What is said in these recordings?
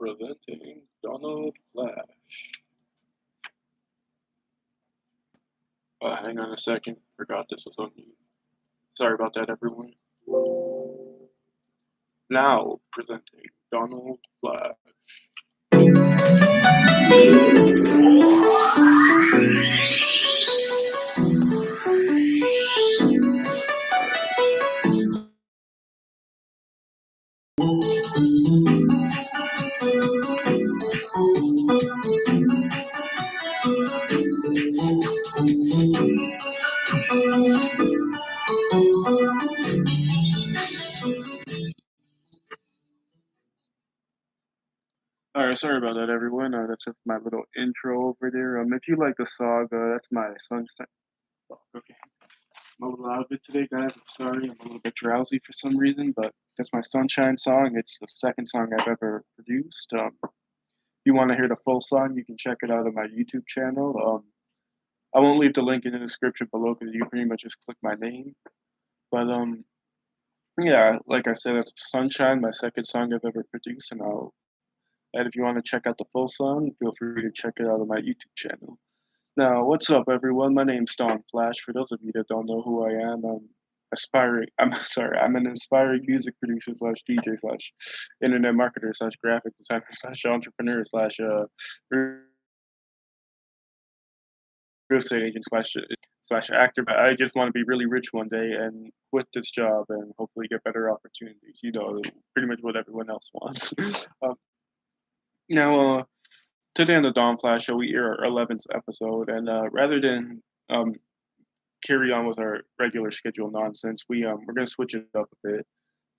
Presenting Donald Flash. Hang on a second. Forgot this was on mute. Sorry about that, everyone. Now presenting Donald Flash. Alright, sorry about that, everyone. That's just my little intro over there. If you like the song, that's my sunshine. Oh, okay. I'm a little out of it today, guys. I'm sorry. I'm a little bit drowsy for some reason, but that's my Sunshine song. It's the second song I've ever produced. If you want to hear the full song, you can check it out on my YouTube channel. I won't leave the link in the description below because you pretty much just click my name. But yeah, like I said, it's Sunshine, my second song I've ever produced, and if you want to check out the full song, feel free to check it out on my YouTube channel. Now, what's up, everyone? My name's Don Flash. For those of you that don't know who I am, I'm an aspiring music producer slash DJ slash internet marketer slash graphic designer slash entrepreneur slash real estate agent slash actor. But I just want to be really rich one day and quit this job and hopefully get better opportunities. You know, pretty much what everyone else wants. Now, today on the Dawn Flash Show, we air our 11th episode, and rather than carry on with our regular schedule nonsense, we're gonna switch it up a bit.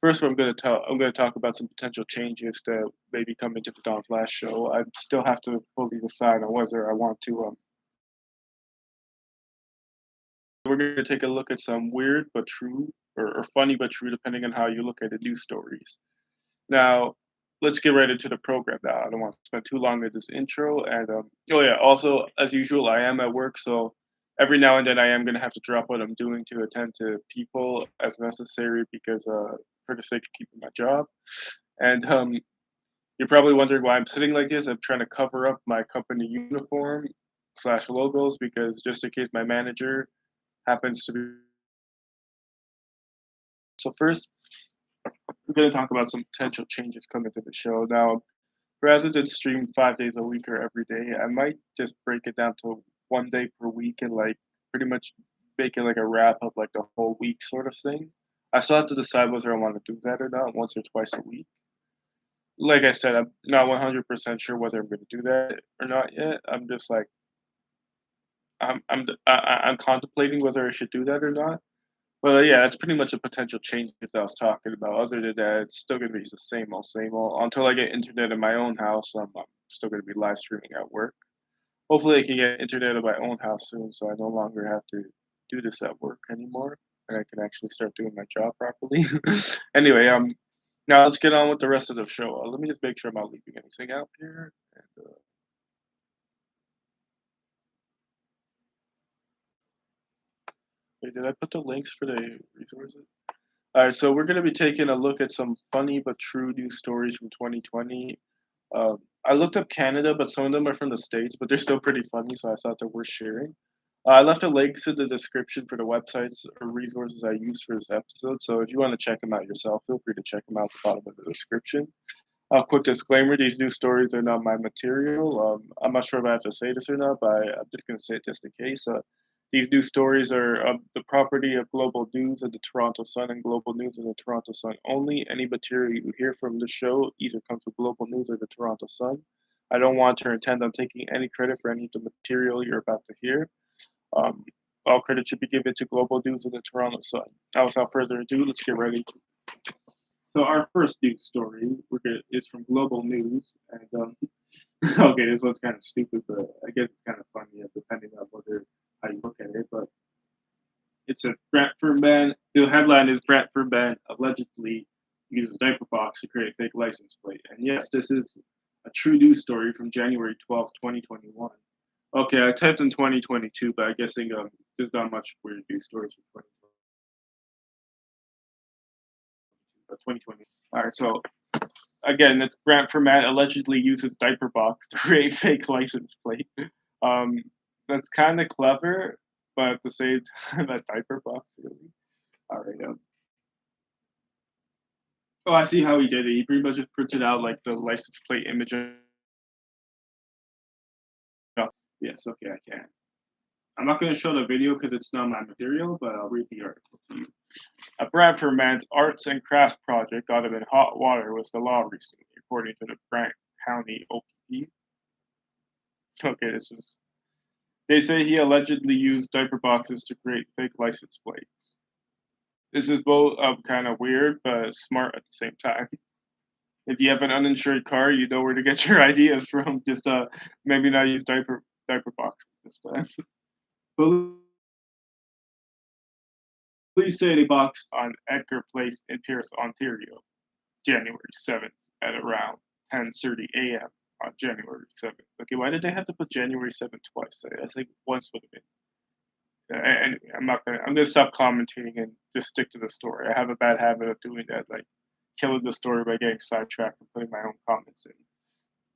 First, I'm gonna talk about some potential changes that maybe come into the Dawn Flash Show. I still have to fully decide on whether I want to. We're gonna take a look at some weird but true, or funny but true, depending on how you look at the news stories. Now, let's get right into the program now. I don't want to spend too long with this intro. And oh yeah, also as usual, I am at work, so every now and then I am gonna have to drop what I'm doing to attend to people as necessary because for the sake of keeping my job. And you're probably wondering why I'm sitting like this. I'm trying to cover up my company uniform slash logos because just in case my manager happens to be. So first, we're going to talk about some potential changes coming to the show. Now, rather than stream 5 days a week or every day, I might just break it down to one day per week and like pretty much make it like a wrap of like the whole week sort of thing. I still have to decide whether I want to do that or not, once or twice a week. Like I said, I'm not 100% sure whether I'm going to do that or not yet. I'm just like I'm contemplating whether I should do that or not. But yeah, that's pretty much a potential change that I was talking about. Other than that, it's still gonna be the same old. Until I get internet in my own house, I'm still gonna be live streaming at work. Hopefully, I can get internet in my own house soon, so I no longer have to do this at work anymore, and I can actually start doing my job properly. Anyway, now let's get on with the rest of the show. Let me just make sure I'm not leaving anything out here. And, wait, did I put the links for the resources? All right, so we're going to be taking a look at some funny but true news stories from 2020. I looked up Canada, but some of them are from the States, but they're still pretty funny, so I thought they're worth sharing. I left a link in the description for the websites or resources I used for this episode, so if you want to check them out yourself, feel free to check them out at the bottom of the description. A quick disclaimer, these news stories are not my material. I'm not sure if I have to say this or not, but I'm just going to say it just in case. These news stories are the property of Global News and the Toronto Sun and Global News and the Toronto Sun only. Any material you hear from the show either comes from Global News or the Toronto Sun. I don't want to intend on taking any credit for any of the material you're about to hear. Um, all credit should be given to Global News and the Toronto Sun. Now, without further ado, let's get ready to. So our first news story is from Global News, and okay, this one's kind of stupid, but I guess it's kind of funny depending on whether how you look at it. But it's a Brantford man. The headline is Brantford man allegedly uses diaper box to create a fake license plate. And yes, this is a true news story from January 12th, 2021. Okay, I typed in 2022, but I'm guessing there's not much weird news stories from 2020. All right, so again, it's Brantford man allegedly uses diaper box to create fake license plate. Um, that's kind of clever, but at the same time, that diaper box really. All right. Oh, I see how he did it. He pretty much just printed out like the license plate image. Yes, okay, I can. I'm not going to show the video because it's not my material, but I'll read the article to you. A Bradford man's arts and crafts project got him in hot water with the law recently, according to the Brant County OPP. Okay, this is. They say he allegedly used diaper boxes to create fake license plates. This is both kind of weird, but smart at the same time. If you have an uninsured car, you know where to get your ideas from. Just maybe not use diaper boxes this time. Police say they boxed on Edgar Place in Pierce, Ontario, January 7th at around 10:30 a.m. on January 7th. Okay, why did they have to put January 7th twice? I think once would have been. Anyway, I'm gonna stop commentating and just stick to the story. I have a bad habit of doing that, like killing the story by getting sidetracked and putting my own comments in.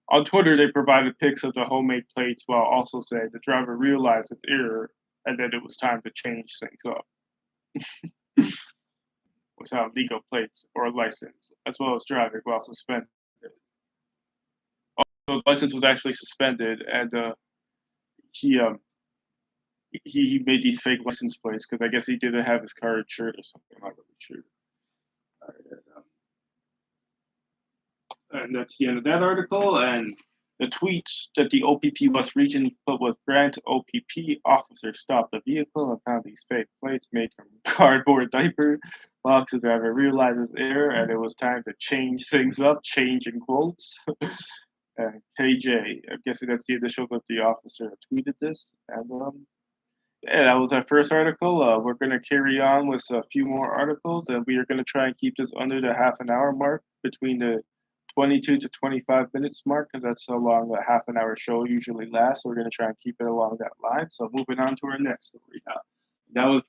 On Twitter, they provided pics of the homemade plates while also saying the driver realized his error and that it was time to change things up without legal plates or a license, as well as driving while suspended. So the license was actually suspended, and he um he made these fake license plates because I guess he didn't have his car insured or something. I'm not really sure. All right, and that's the end of that article. And the tweets that the OPP West Region put was Brant OPP officer stopped the vehicle and found these fake plates made from cardboard diaper box. The driver realized his error and it was time to change things up, change in quotes. And KJ, I'm guessing that's the initials of the officer who tweeted this. And yeah, that was our first article. We're going to carry on with a few more articles, and we are going to try and keep this under the half an hour mark, between the 22 to 25 minutes mark, because that's how long a half an hour show usually lasts. So we're going to try and keep it along that line. So moving on to our next story now. That was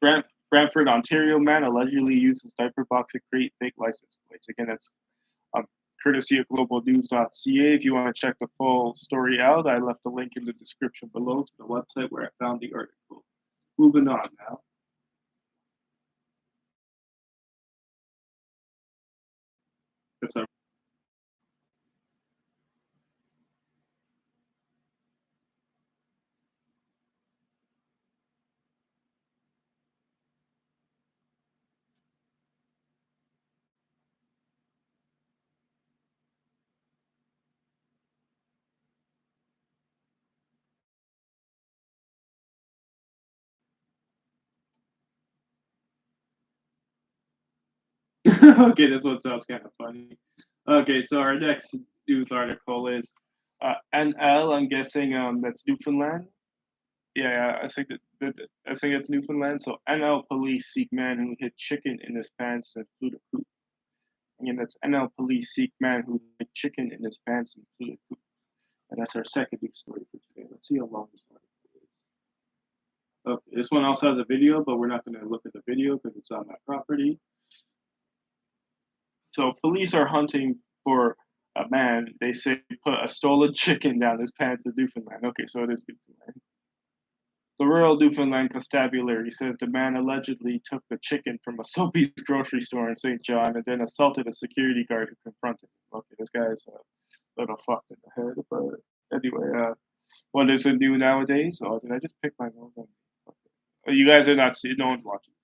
Brantford, Ontario man allegedly uses diaper box to create fake license plates. Again, that's um, courtesy of globalnews.ca. If you want to check the full story out, I left the link in the description below to the website where I found the article. Moving on now. That's a okay, this one sounds kind of funny. Okay, so our next news article is NL. I'm guessing that's Newfoundland. Yeah, I think it's Newfoundland. So NL police seek man who hid chicken in his pants and flew the coop. Again, that's NL police seek man who hid chicken in his pants and flew the coop. And that's our second news story for today. Let's see how long this article is. Okay, this one also has a video, but we're not going to look at the video because it's on my property. So police are hunting for a man. They say put a stolen chicken down his pants in Newfoundland. Okay, so it is Newfoundland. The rural Newfoundland constabulary says the man allegedly took the chicken from a Sobeys grocery store in St. John and then assaulted a security guard who confronted him. Okay, this guy's a little fucked in the head. But anyway, what is it new nowadays? Oh, did I just pick my nose? Oh, you guys are not seeing. No one's watching.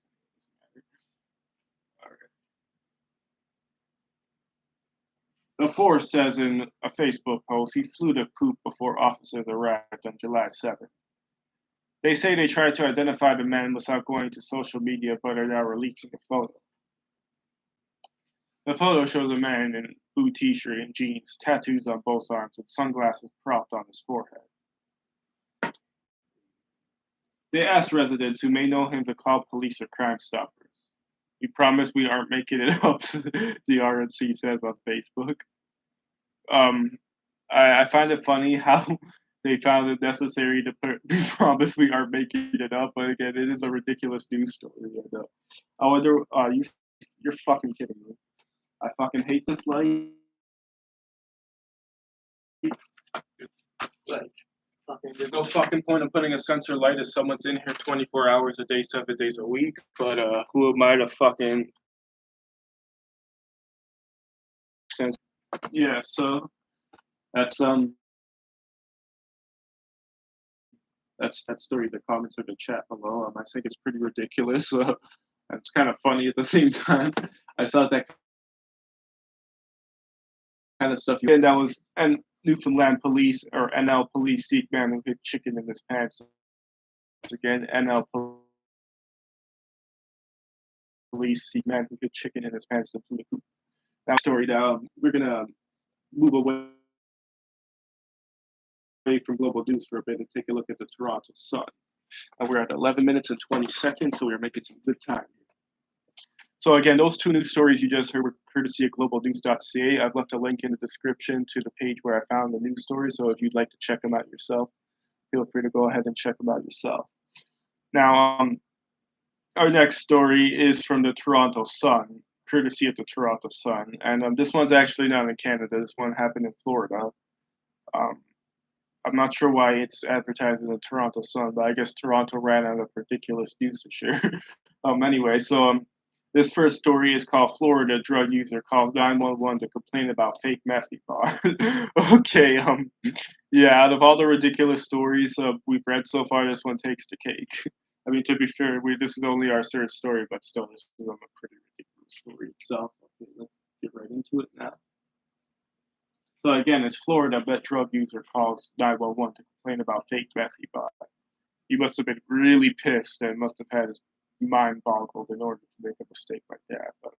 All right. The Force says in a Facebook post he flew the coop before officers arrived on July 7th. They say they tried to identify the man without going to social media, but are now releasing a photo. The photo shows a man in a blue t-shirt and jeans, tattoos on both arms, and sunglasses propped on his forehead. They asked residents who may know him to call police or Crime Stoppers. We promise we aren't making it up, the RNC says on Facebook. Um, I find it funny how they found it necessary to put we promise we aren't making it up, but again, it is a ridiculous news story. And, I wonder, you're fucking kidding me. I fucking hate this life. Like, fucking, there's no fucking point in putting a sensor light if someone's in here 24 hours a day, 7 days a week. But who am I to fucking sense? Yeah, so that's that story. The comments in the chat below. I think it's pretty ridiculous. It's kind of funny at the same time. I saw that kind of stuff. And that was and Newfoundland police or NL police seek man who hid chicken in his pants. Again, NL police seek man who hid chicken in his pants. That story. Now we're gonna move away from global news for a bit and take a look at the Toronto Sun. And we're at 11 minutes and 20 seconds, so we're making some good time. So again, those two news stories you just heard were courtesy of globalnews.ca. I've left a link in the description to the page where I found the news stories, so if you'd like to check them out yourself, feel free to go ahead and check them out yourself. Now, our next story is from the Toronto Sun, courtesy of the Toronto Sun. And this one's actually not in Canada. This one happened in Florida. I'm not sure why it's advertised in the Toronto Sun, but I guess Toronto ran out of ridiculous news to share. Anyway, so this first story is called Florida drug user calls 911 to complain about fake meth he bought. Okay, yeah, out of all the ridiculous stories we've read so far, this one takes the cake. I mean, to be fair, this is only our third story, but still, this is a pretty ridiculous story itself. Okay, let's get right into it now. So again, it's Florida, but drug user calls 911 to complain about fake meth he bought. He must have been really pissed and must have had his mind boggled in order to make a mistake like that. But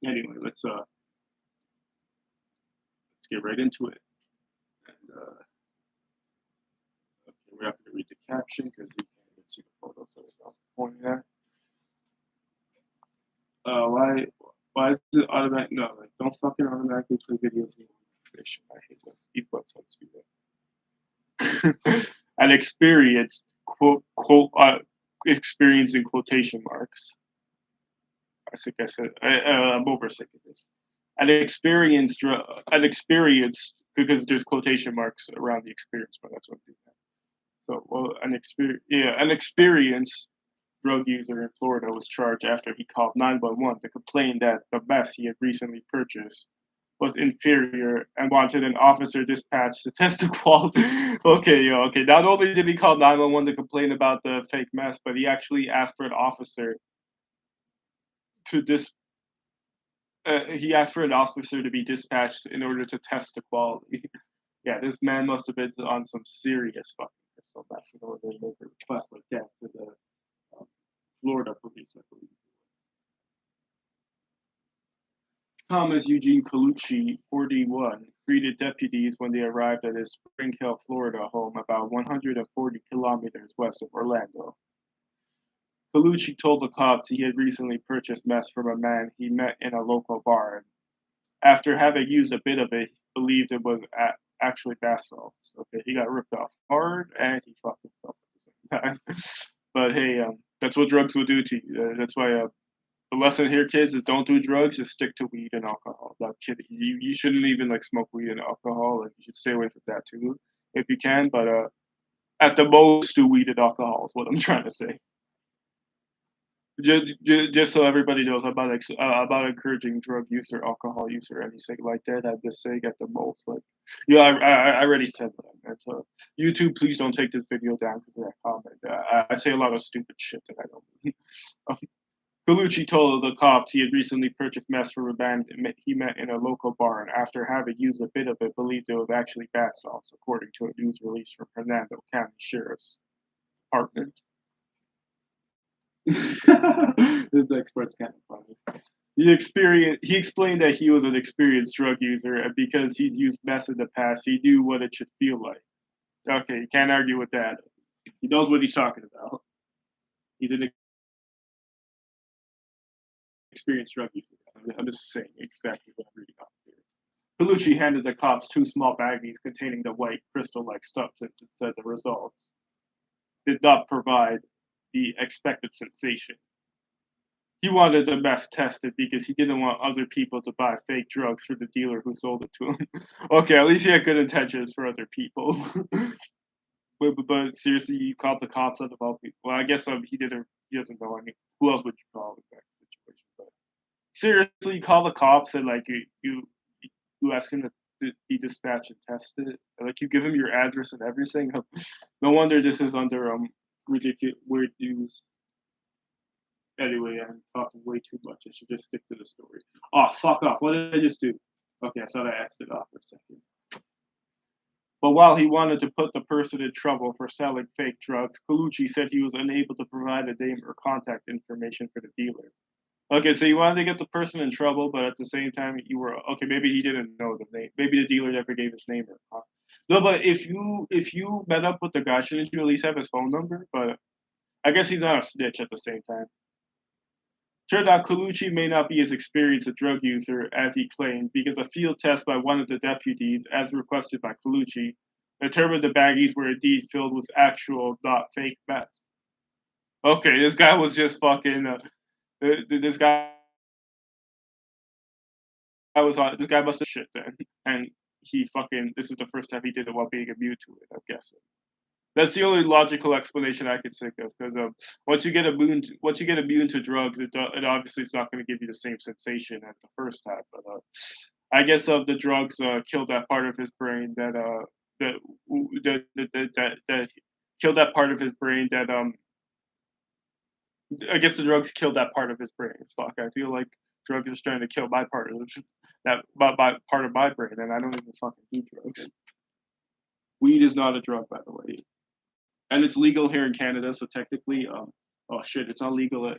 anyway, let's get right into it. And okay, we're not going to read the caption because you can't even see the photo, so there's no point there. Why is it automatic? No, like don't fucking automatically play videos in fiction. I hate that. These websites do that. An experience quote experience in quotation marks. I think I said I'm over sick of this. An experience because there's quotation marks around the experience, but that's what I'm doing. So well, an experienced drug user in Florida was charged after he called 911 to complain that the meth he had recently purchased was inferior and wanted an officer dispatched to test the quality. Okay. Not only did he call 911 to complain about the fake meth, but he actually asked for an officer to he asked for an officer to be dispatched in order to test the quality. Yeah, this man must have been on some serious fucking crystal meth in order to make a request like that to the Florida police, I believe. Thomas Eugene Colucci, 41, greeted deputies when they arrived at his Spring Hill, Florida home about 140 kilometers west of Orlando. Colucci told the cops he had recently purchased meth from a man he met in a local bar. After having used a bit of it, he believed it was actually bath salts. Okay, he got ripped off hard and he fucked himself at the same time. But hey, that's what drugs will do to you. That's why the lesson here, kids, is don't do drugs. Just stick to weed and alcohol. Not kidding. You shouldn't even like smoke weed and alcohol, and you should stay away from that too if you can. But at the most, do weed and alcohol is what I'm trying to say. Just so everybody knows, I'm not about encouraging drug use or alcohol use or anything like that. I'm just saying at the most, like, yeah, I already said that. Man. So YouTube, please don't take this video down because of that comment. I say a lot of stupid shit that I don't mean. Colucci told the cops he had recently purchased meth from a man he met in a local bar, and after having used a bit of it, believed it was actually bath salts, according to a news release from Hernando County Sheriff's Department. This expert's kind of funny. He explained that he was an experienced drug user, and because he's used meth in the past, he knew what it should feel like. Okay, you can't argue with that. He knows what he's talking about. He's an experienced drug user. I'm just saying exactly what I'm reading off here. Colucci handed the cops 2 small baggies containing the white crystal-like substance and said the results did not provide the expected sensation. He wanted the mess tested because he didn't want other people to buy fake drugs for the dealer who sold it to him. Okay, at least he had good intentions for other people. But seriously, you called the cops on the people. Well, I guess he didn't. He doesn't know any. Who else would you call in that situation? But seriously, you call the cops and like you ask him to be dispatched and tested. Like you give him your address and everything. No wonder this is under ridiculous weird news. Anyway, I'm talking way too much. I should just stick to the story. Oh, fuck off. What did I just do? Okay, I thought I asked it off for a second. But while he wanted to put the person in trouble for selling fake drugs, Colucci said he was unable to provide a name or contact information for the dealer. Okay, so you wanted to get the person in trouble, but at the same time, you were okay. Maybe he didn't know the name. Maybe the dealer never gave his name or contact. No, but if you met up with the guy, shouldn't you at least have his phone number? But I guess he's not a snitch at the same time. Turned out Colucci may not be as experienced a drug user as he claimed because a field test by one of the deputies, as requested by Colucci, determined the baggies were indeed filled with actual, not fake meth. Okay, this guy was just fucking. This guy was on. This guy must have shit then, and he fucking. This is the first time he did it while being immune to it. I'm guessing. That's the only logical explanation I could think of because once you get immune to drugs, it obviously is not going to give you the same sensation as the first time. But I guess the drugs killed that part of his brain that that killed that part of his brain that I guess the drugs killed that part of his brain. Fuck, I feel like drugs is trying to kill my part of my part of my brain, and I don't even fucking do drugs. Weed is not a drug, by the way. And it's legal here in Canada. So technically, oh shit, it's not legal.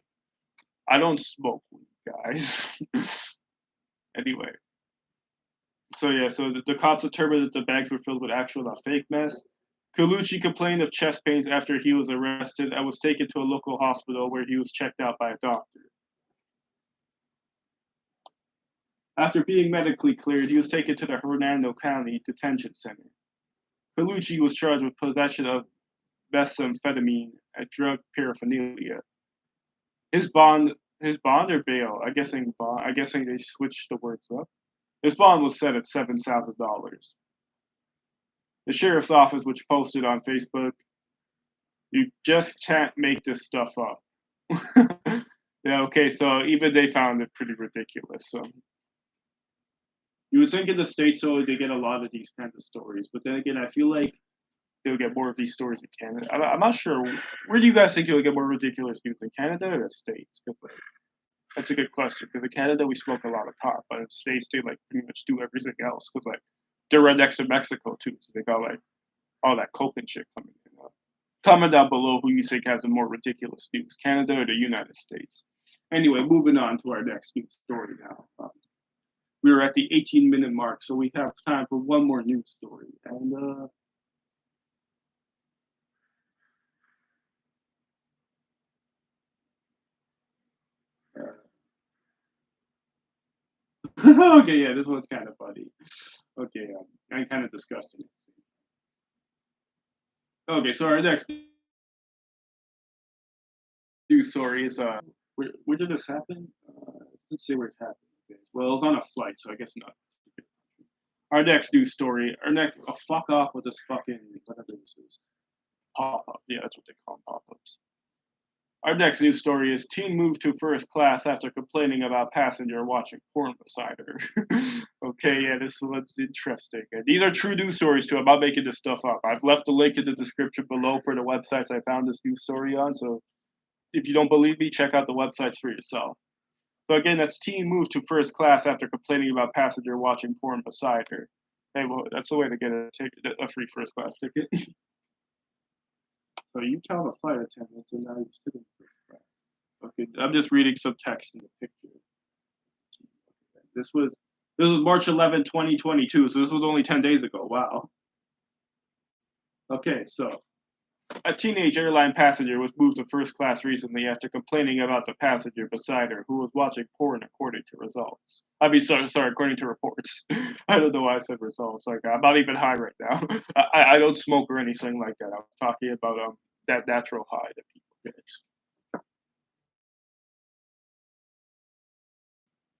I don't smoke weed, guys. Anyway, so yeah, so the cops determined that the bags were filled with actual, not fake mess. Colucci complained of chest pains after he was arrested and was taken to a local hospital where he was checked out by a doctor. After being medically cleared, he was taken to the Hernando County Detention Center. Colucci was charged with possession of methamphetamine and drug paraphernalia. His bond, his bond or bail? I'm guessing bond. I'm guessing they switched the words up. His bond was set at $7,000. The sheriff's office, which posted on Facebook, "You just can't make this stuff up." Yeah. Okay. So even they found it pretty ridiculous. So you would think in the states, so they get a lot of these kinds of stories, but then again, I feel like they'll get more of these stories in Canada. I'm not sure. Where do you guys think you'll get more ridiculous news in Canada or the states? 'Cause, like, that's a good question. Because in Canada we smoke a lot of pot, but in the states they like pretty much do everything else. Because like they're right next to Mexico too, so they got like all that coke and shit coming in. Comment down below who you think has the more ridiculous news, Canada or the United States. Anyway, moving on to our next news story now. We are at the 18-minute mark, so we have time for one more news story. And okay, yeah, this one's kind of funny. Okay, and kind of disgusting. Okay, so our next news story is where did this happen? Let's see where it happened. Okay. Well, it was on a flight, so I guess not. Our next news story. Our next. Oh, fuck off with this fucking whatever this is. Pop up. Yeah, that's what they call pop ups. Our next news story is teen moved to first class after complaining about passenger watching porn beside her. Okay, yeah, this one's interesting. And these are true news stories too. I'm not making this stuff up. I've left the link in the description below for the websites I found this news story on. So if you don't believe me, check out the websites for yourself. So again, that's teen moved to first class after complaining about passenger watching porn beside her. Hey, well, that's a way to get a free first class ticket. So you tell the flight attendant, and now you're sitting first class. Okay, I'm just reading some text in the picture. This was March 11, 2022, so this was only 10 days ago. Wow. Okay, so a teenage airline passenger was moved to first class recently after complaining about the passenger beside her who was watching porn according to results. I mean, sorry, according to reports. I don't know why I said results. Like, I'm not even high right now. I don't smoke or anything like that. I was talking about that natural high that people get.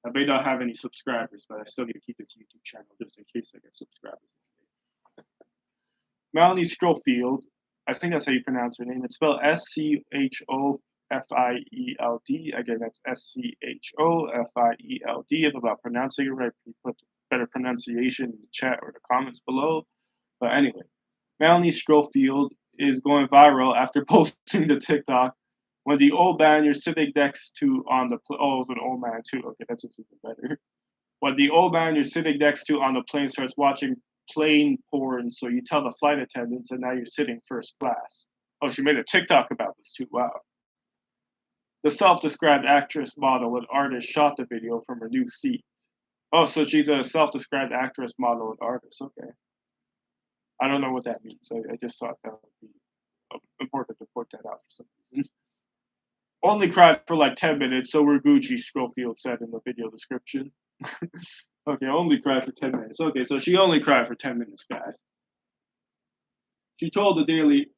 I may not have any subscribers, but I still need to keep this YouTube channel just in case I get subscribers. Melanie Schofield, I think that's how you pronounce her name. It's spelled Schofield. Again, that's Schofield. If I'm not pronouncing it right, please put better pronunciation in the chat or the comments below. But anyway, Melanie Schofield is going viral after posting the TikTok when the old man you're sitting next to on the oh, it's an old man too. Okay, that's just even better. When the old man you're sitting next to on the plane starts watching plane porn, so you tell the flight attendants, and now you're sitting first class. Oh, she made a TikTok about this too. Wow. The self-described actress, model, and artist shot the video from her new seat. Oh, so she's a self-described actress, model, and artist. Okay. I don't know what that means. I just thought that would be important to point that out for some reason. Only cried for like 10 minutes, so we're Gucci, Schofield said in the video description. Okay, only cried for 10 minutes. Okay, so she only cried for 10 minutes, guys. She told the Daily.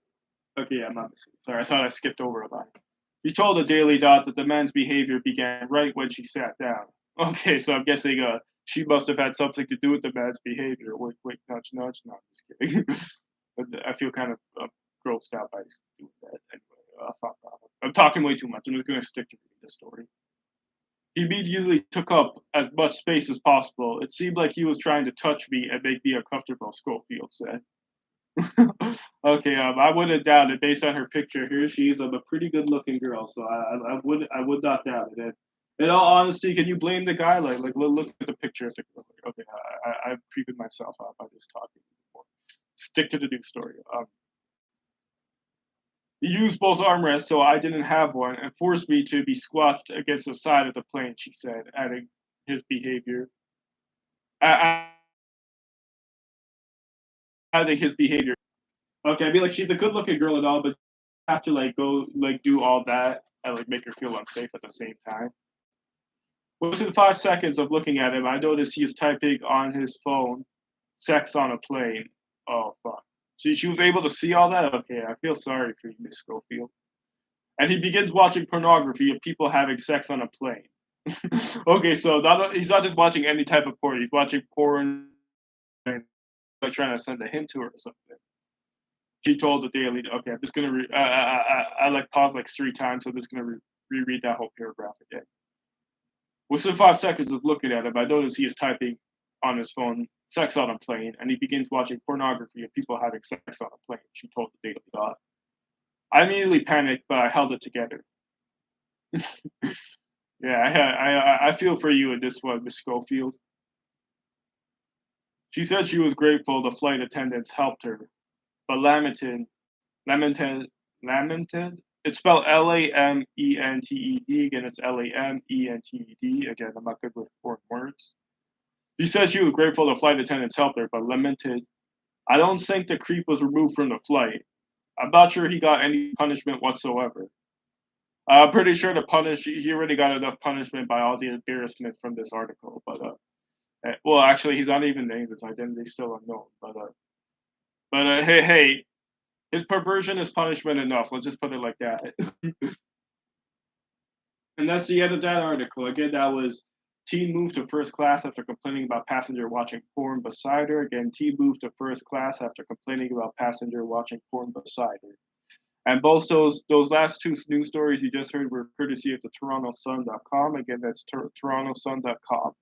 Okay, I'm not missing. Sorry, I thought I skipped over a line. She told the Daily Dot that the man's behavior began right when she sat down. Okay, so I'm guessing she must have had something to do with the man's behavior. Wait, nudge, nudge. No, I'm just kidding. But I feel kind of grossed out by doing that. Anyway, fuck off. I'm talking way too much. I'm just going to stick to reading the story. He immediately took up as much space as possible. It seemed like he was trying to touch me and make me uncomfortable, Schofield said. Okay, I wouldn't doubt it based on her picture. Here she is. I'm a pretty good-looking girl, so I would not doubt it. And in all honesty, can you blame the guy? Like look at the picture of the girl. Okay, I've creeped myself out by this talking before. Stick to the news story. He used both armrests, so I didn't have one, and forced me to be squashed against the side of the plane. She said, adding his behavior. Adding his behavior. Okay, I mean, like she's a good-looking girl and all, but have to like go like do all that and like make her feel unsafe at the same time. Within 5 seconds of looking at him, I noticed he is typing on his phone, "Sex on a plane." Oh fuck! She was able to see all that. Okay, I feel sorry for you, Miss Schofield. And he begins watching pornography of people having sex on a plane. Okay, so he's not just watching any type of porn. He's watching porn and like trying to send a hint to her or something. She told the Daily. Okay, I'm just gonna. I like pause like 3 times, so I'm just gonna reread that whole paragraph again. Within 5 seconds of looking at him, I notice he is typing on his phone "sex on a plane," and he begins watching pornography of people having sex on a plane. She told the Daily Dot. I immediately panicked, but I held it together. Yeah, I feel for you in this one, Miss Schofield. She said she was grateful the flight attendants helped her, but lamented. It's spelled Lamented. Again, it's Lamented. Again, I'm not good with foreign words. She said she was grateful the flight attendants helped her, but lamented. I don't think the creep was removed from the flight. I'm not sure he got any punishment whatsoever. I'm pretty sure he already got enough punishment by all the embarrassment from this article. But well, actually, he's not even named. His identity is still unknown. But hey, his perversion is punishment enough. Let's just put it like that. And that's the end of that article. Again, that was teen moved to first class after complaining about passenger watching porn beside her. Again, teen moved to first class after complaining about passenger watching porn beside her. And both those last two news stories you just heard were courtesy of the TorontoSun.com. Again, that's TorontoSun.com.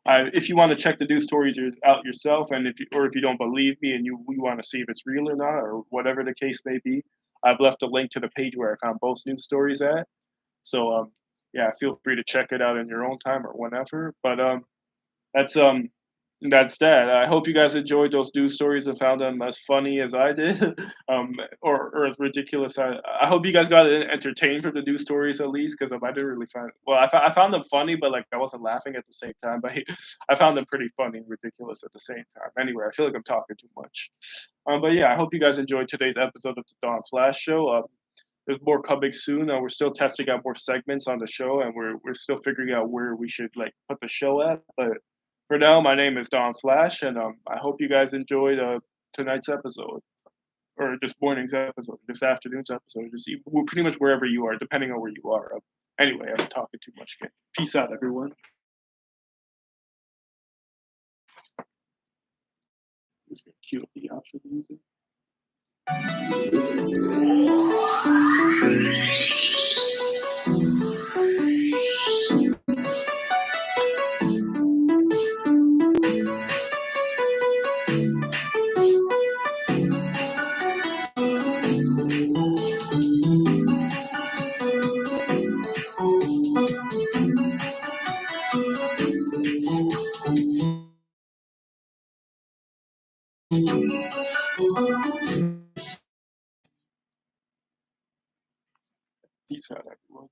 If you want to check the news stories out yourself, and if you don't believe me and you want to see if it's real or not, or whatever the case may be, I've left a link to the page where I found both news stories at. So yeah, feel free to check it out in your own time or whenever. But that's that's that. I hope you guys enjoyed those news stories and found them as funny as I did, or as ridiculous. I hope you guys got entertained from the news stories at least, because I didn't really find. Well, I found them funny, but like I wasn't laughing at the same time. But I found them pretty funny and ridiculous at the same time. Anyway, I feel like I'm talking too much. But yeah, I hope you guys enjoyed today's episode of the Dawn Flash Show. There's more coming soon. We're still testing out more segments on the show, and we're still figuring out where we should like put the show at. But for now, my name is Don Flash, and I hope you guys enjoyed tonight's episode, or this morning's episode, this afternoon's episode, pretty much wherever you are, depending on where you are. Anyway, I'm talking too much again. Peace out, everyone. Just gonna queue up the option music. Peace out, everyone.